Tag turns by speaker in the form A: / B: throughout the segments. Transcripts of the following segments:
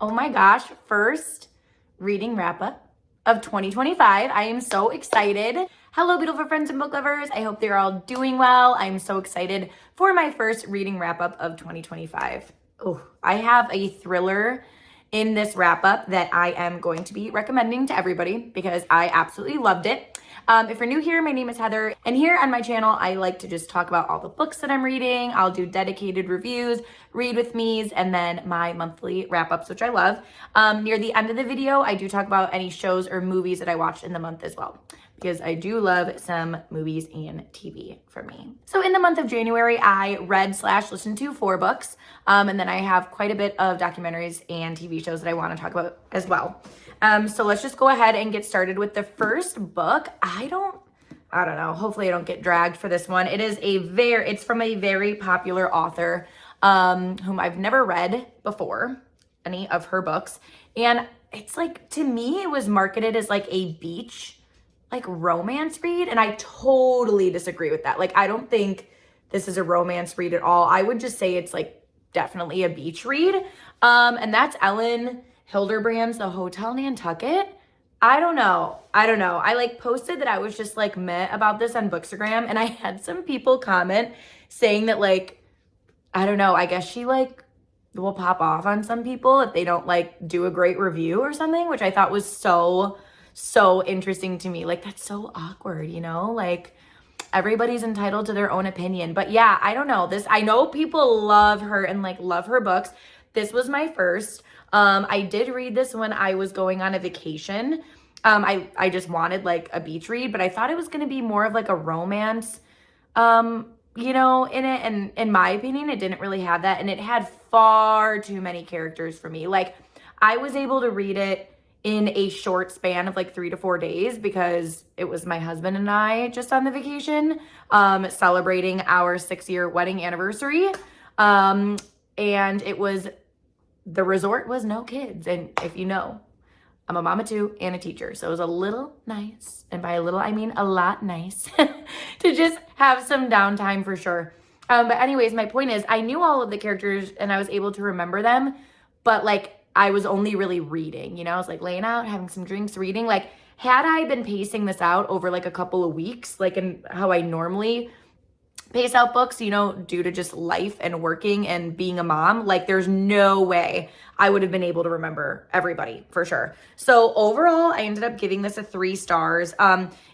A: Oh my gosh, first reading wrap up of 2025. I am so excited. Hello, beautiful friends and book lovers. I hope they're all doing well. I'm so excited for my first reading wrap up of 2025. Oh, I have a thriller in this wrap up that I am going to be recommending to everybody because I absolutely loved it. If you're new here, my name is Heather, and here on my channel, I like to just talk about all the books that I'm reading. I'll do dedicated reviews, read with me's, and then my monthly wrap-ups, which I love. Near the end of the video, I do talk about any shows or movies that I watched in the month as well, because I do love some movies and TV for me. So in the month of January, I read/listened to 4 books, and then I have quite a bit of documentaries and TV shows that I want to talk about as well. So let's just go ahead and get started with the first book. I don't know. Hopefully I don't get dragged for this one. It's from a very popular author, whom I've never read before, any of her books. And it's like, to me, it was marketed as like a beach, like romance read. And I totally disagree with that. Like, I don't think this is a romance read at all. I would just say it's like definitely a beach read. And that's Ellen Hilderbrand's The Hotel Nantucket. I don't know. I like posted that I was just like meh about this on Bookstagram, and I had some people comment saying that, like, I don't know, I guess she like will pop off on some people if they don't like do a great review or something, which I thought was so interesting to me. Like, that's so awkward, you know? Like, everybody's entitled to their own opinion. But yeah, I don't know. I know people love her and like love her books. This was my first. I did read this when I was going on a vacation. I just wanted like a beach read, but I thought it was going to be more of like a romance, in it. And in my opinion, it didn't really have that. And it had far too many characters for me. Like, I was able to read it in a short span of like 3 to 4 days because it was my husband and I just on the vacation, celebrating our 6-year wedding anniversary. And the resort was no kids. And if you know, I'm a mama too and a teacher. So it was a little nice. And by a little, I mean a lot nice to just have some downtime for sure. But anyways, my point is I knew all of the characters and I was able to remember them, but like I was only really reading, I was like laying out, having some drinks, reading. Like, had I been pacing this out over like a couple of weeks, like in how I normally pace out books, due to just life and working and being a mom, like there's no way I would have been able to remember everybody for sure. So overall, I ended up giving this a 3 stars.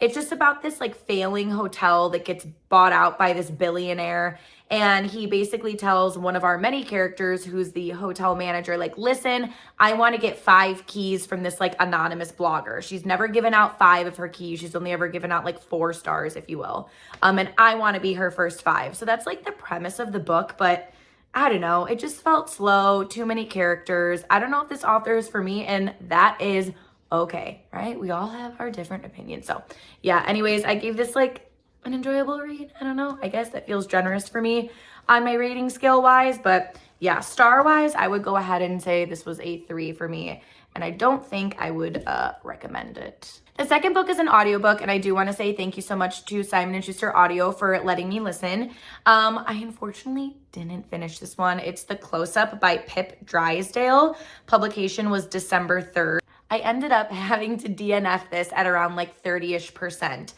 A: It's just about this like failing hotel that gets bought out by this billionaire. And he basically tells one of our many characters, who's the hotel manager, like, listen, I want to get 5 keys from this like anonymous blogger. She's never given out 5 of her keys. She's only ever given out like 4 stars, if you will. And I want to be her first 5. So that's like the premise of the book, but I don't know. It just felt slow, too many characters. I don't know if this author is for me, and that is okay, right? We all have our different opinions. So yeah, anyways, I gave this like an enjoyable read. I don't know. I guess that feels generous for me on my rating scale wise, but yeah, star wise, I would go ahead and say this was a 3 for me, and I don't think I would recommend it. The second book is an audiobook, and I do want to say thank you so much to Simon & Schuster Audio for letting me listen. I unfortunately didn't finish this one. It's The Closeup by Pip Drysdale. Publication was December 3rd. I ended up having to DNF this at around like 30-ish%.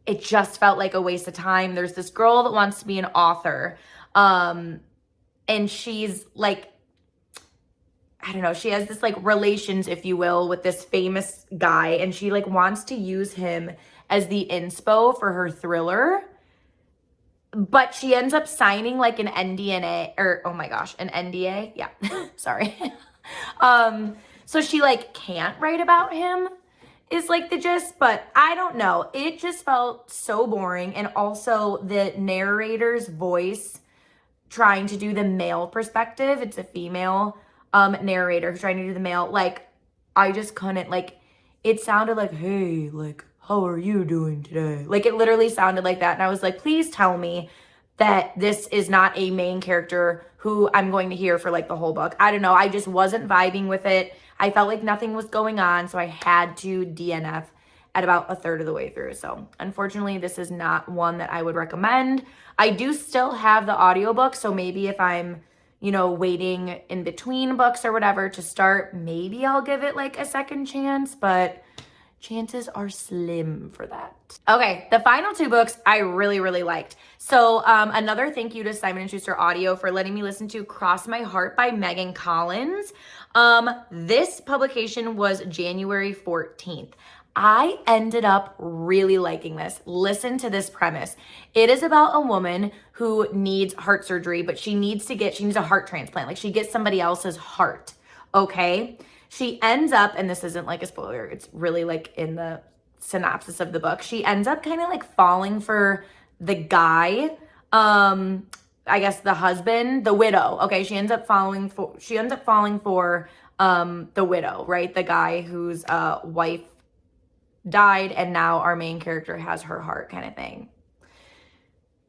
A: It just felt like a waste of time. There's this girl that wants to be an author, and she's like, I don't know, she has this like relations, if you will, with this famous guy, and she like wants to use him as the inspo for her thriller, but she ends up signing like an NDA, or oh my gosh, an NDA, yeah, sorry. So she like can't write about him, is like the gist, but I don't know. It just felt so boring, and also the narrator's voice trying to do the male perspective, it's a female narrator who's trying to do the male, like, I just couldn't, like, it sounded like, hey, like, how are you doing today? Like, it literally sounded like that, and I was like, please tell me that this is not a main character who I'm going to hear for, like, the whole book. I don't know, I just wasn't vibing with it. I felt like nothing was going on, so I had to DNF at about a third of the way through. So unfortunately, this is not one that I would recommend. I do still have the audiobook, so maybe if I'm you know, waiting in between books or whatever to start, maybe I'll give it like a second chance, but chances are slim for that. Okay, the final two books I really, really liked. So another thank you to Simon & Schuster Audio for letting me listen to Cross My Heart by Megan Collins. This publication was January 14th. I ended up really liking this. Listen to this premise. It is about a woman who needs heart surgery, but she needs a heart transplant. Like she gets somebody else's heart, okay? She ends up, and this isn't like a spoiler, it's really like in the synopsis of the book, she ends up kind of like falling for the guy, I guess the husband, the widow. Okay, she ends up falling for the widow, right? The guy whose wife died and now our main character has her heart kind of thing.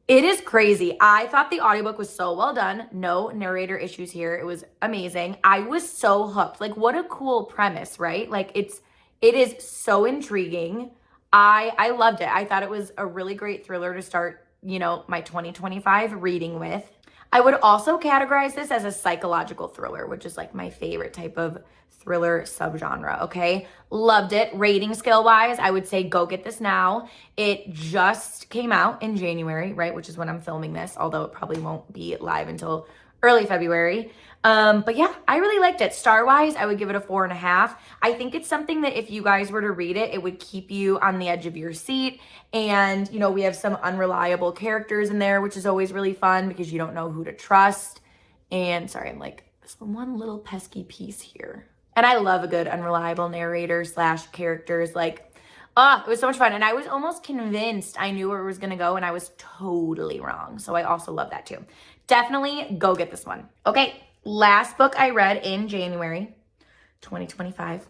A: It is crazy. I thought the audiobook was so well done. No narrator issues here. It was amazing. I was so hooked. Like, what a cool premise, right? Like, it is so intriguing. I loved it. I thought it was a really great thriller to start, you know, my 2025 reading with. I would also categorize this as a psychological thriller, which is like my favorite type of thriller subgenre, okay? Loved it. Rating scale wise, I would say go get this now. It just came out in January, right? Which is when I'm filming this, although it probably won't be live until early February. But yeah, I really liked it. Star wise, I would give it a 4.5. I think it's something that if you guys were to read it, it would keep you on the edge of your seat. And, you know, we have some unreliable characters in there, which is always really fun because you don't know who to trust. And sorry, I'm like, this one little pesky piece here. And I love a good unreliable narrator / characters. Like, it was so much fun. And I was almost convinced I knew where it was going to go, and I was totally wrong. So I also love that too. Definitely go get this one. Okay, last book I read in January 2025.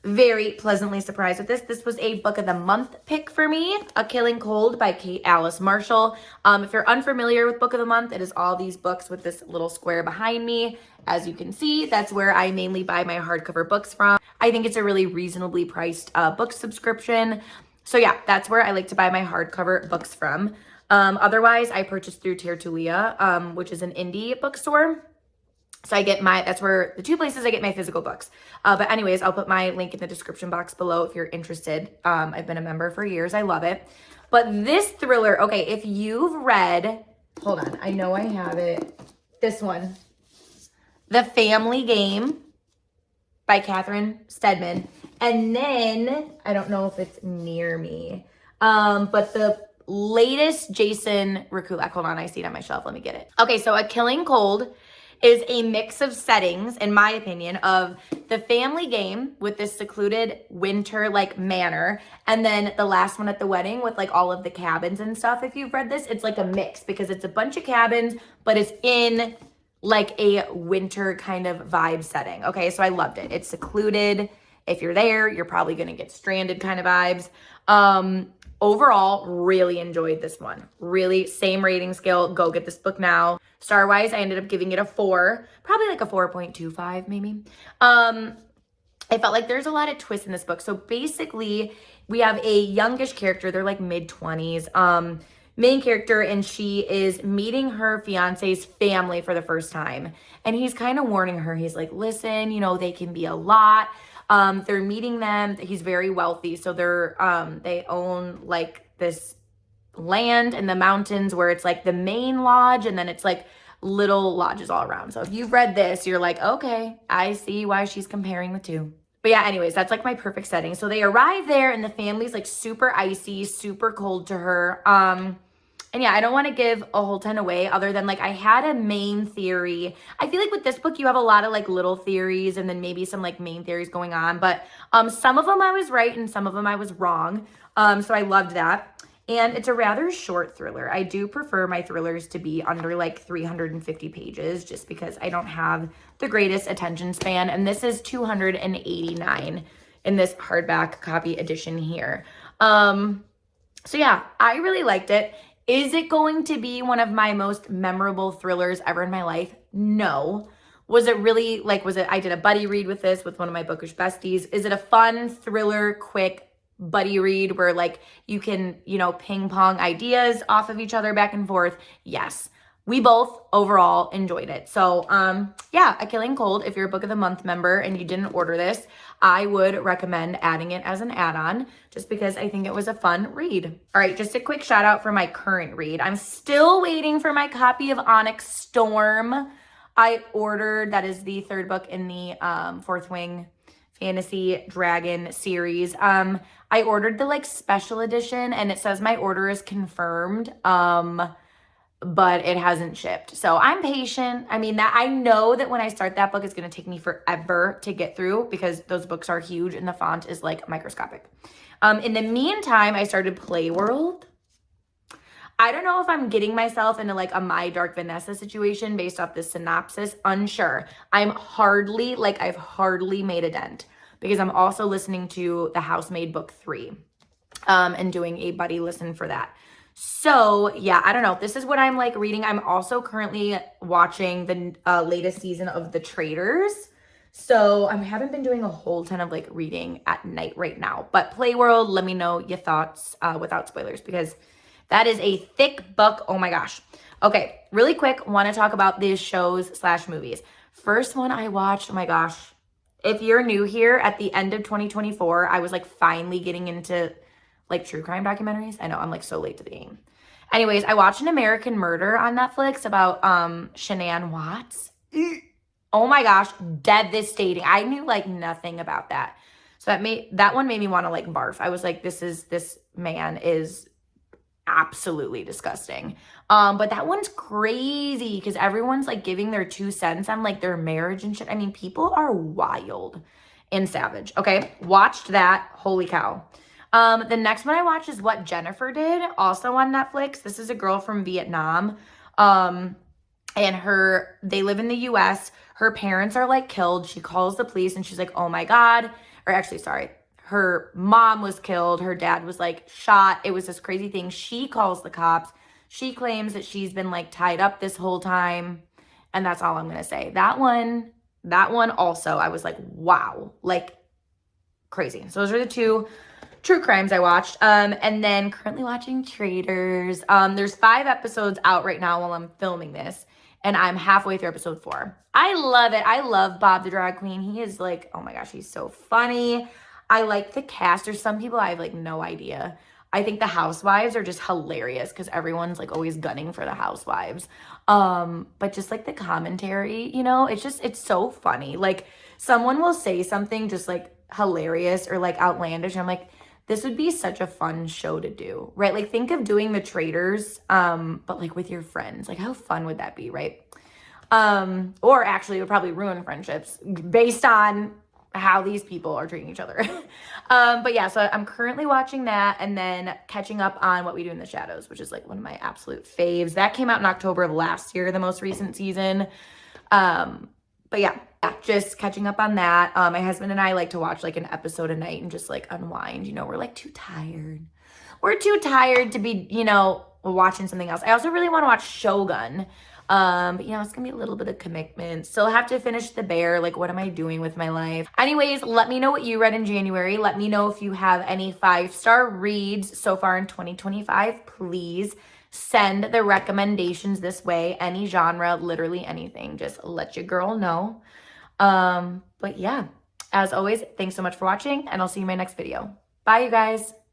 A: Very pleasantly surprised with this. This was a book of the month pick for me, A Killing Cold by Katealicemarshall. If you're unfamiliar with book of the month, it is all these books with this little square behind me. As you can see, that's where I mainly buy my hardcover books from. I think it's a really reasonably priced book subscription. So yeah, that's where I like to buy my hardcover books from. Otherwise, I purchase through Tertulia, which is an indie bookstore. So that's where the two places I get my physical books. But anyways, I'll put my link in the description box below if you're interested. I've been a member for years. I love it. But this thriller, okay, if you've read, hold on, I know I have it. This one, The Family Game by Catherine Steadman. And then, I don't know if it's near me, but the latest Jason Rekulak. Hold on, I see it on my shelf. Let me get it. Okay, so A Killing Cold is a mix of settings, in my opinion, of The Family Game with this secluded winter like manor, and then the last one at the wedding with like all of the cabins and stuff. If you've read this, it's like a mix because it's a bunch of cabins, but it's in like a winter kind of vibe setting. Okay, so I loved it. It's secluded. If you're there, you're probably gonna get stranded kind of vibes. Overall, really enjoyed this one. Really, same rating scale. Go get this book now. Star-wise, I ended up giving it a 4. Probably like a 4.25 maybe. I felt like there's a lot of twists in this book. So basically, we have a youngish character. They're like mid-20s. Main character, and she is meeting her fiance's family for the first time. And he's kind of warning her. He's like, listen, you know, they can be a lot. They're meeting them. He's very wealthy. So they own like this land in the mountains where it's like the main lodge, and then it's like little lodges all around. So if you've read this, you're like, okay, I see why she's comparing the two. But yeah, anyways, that's like my perfect setting. So they arrive there and the family's like super icy, super cold to her. And yeah, I don't want to give a whole ton away other than like I had a main theory. I feel like with this book, you have a lot of like little theories and then maybe some like main theories going on. But some of them I was right and some of them I was wrong. So I loved that. And it's a rather short thriller. I do prefer my thrillers to be under like 350 pages just because I don't have the greatest attention span. And this is 289 in this hardback copy edition here. So yeah, I really liked it. Is it going to be one of my most memorable thrillers ever in my life? No. Was it really I did a buddy read with this with one of my bookish besties. Is it a fun thriller, quick buddy read where like you can, you know, ping pong ideas off of each other back and forth? Yes. we both overall enjoyed it. So yeah, A Killing Cold, if you're a Book of the Month member and you didn't order this, I would recommend adding it as an add-on just because I think it was a fun read. All right, just a quick shout out for my current read. I'm still waiting for my copy of Onyx Storm. I ordered, that is the third book in the Fourth Wing Fantasy Dragon series. I ordered the like special edition and it says my order is confirmed. But it hasn't shipped. So I'm patient. I mean, that I know that when I start that book, it's going to take me forever to get through because those books are huge and the font is like microscopic. In the meantime, I started Playworld. I don't know if I'm getting myself into like a My Dark Vanessa situation based off this synopsis. Unsure. I've hardly made a dent because I'm also listening to The Housemaid Book 3 and doing a buddy listen for that. So yeah, I don't know. This is what I'm like reading. I'm also currently watching the latest season of The Traitors. So I haven't been doing a whole ton of like reading at night right now. But Playworld, let me know your thoughts without spoilers because that is a thick book. Oh my gosh. Okay, really quick, want to talk about these shows / movies. First one I watched, oh my gosh. If you're new here, at the end of 2024, I was like finally getting into like true crime documentaries. I know I'm like so late to the game. Anyways, I watched An American Murder on Netflix about Shanann Watts. Oh my gosh, devastating. I knew like nothing about that. So that one made me want to like barf. I was like, this man is absolutely disgusting. But that one's crazy because everyone's like giving their 2 cents on like their marriage and shit. I mean, people are wild and savage. Okay, watched that. Holy cow. The next one I watched is What Jennifer Did, also on Netflix. This is a girl from Vietnam. And they live in the US. Her parents are like killed. She calls the police and she's like, oh my God. Or actually, sorry. Her mom was killed. Her dad was like shot. It was this crazy thing. She calls the cops. She claims that she's been like tied up this whole time. And that's all I'm going to say. That one also, I was like, wow, like crazy. So those are the 2 true crimes I watched. And then currently watching Traitors. There's 5 episodes out right now while I'm filming this. And I'm halfway through episode 4. I love it. I love Bob the Drag Queen. He is like, oh my gosh, he's so funny. I like the cast. There's some people I have like no idea. I think the housewives are just hilarious because everyone's like always gunning for the housewives. But just like the commentary, you know, it's so funny. Like someone will say something just like hilarious or like outlandish. And I'm like, this would be such a fun show to do, right? Like think of doing The Traitors, but like with your friends. Like how fun would that be, right? Or actually it would probably ruin friendships based on how these people are treating each other. But yeah, so I'm currently watching that and then catching up on What We Do in the Shadows, which is like one of my absolute faves. That came out in October of last year, the most recent season. But yeah, just catching up on that. My husband and I like to watch like an episode a night and just like unwind. You know, we're like too tired. We're too tired to be, you know, watching something else. I also really want to watch Shogun. But you know, it's gonna be a little bit of commitment. Still have to finish The Bear. Like, what am I doing with my life? Anyways, let me know what you read in January. Let me know if you have any 5-star reads so far in 2025. Please send the recommendations this way. Any genre, literally anything. Just let your girl know. But yeah, as always, thanks so much for watching, and I'll see you in my next video. Bye, you guys.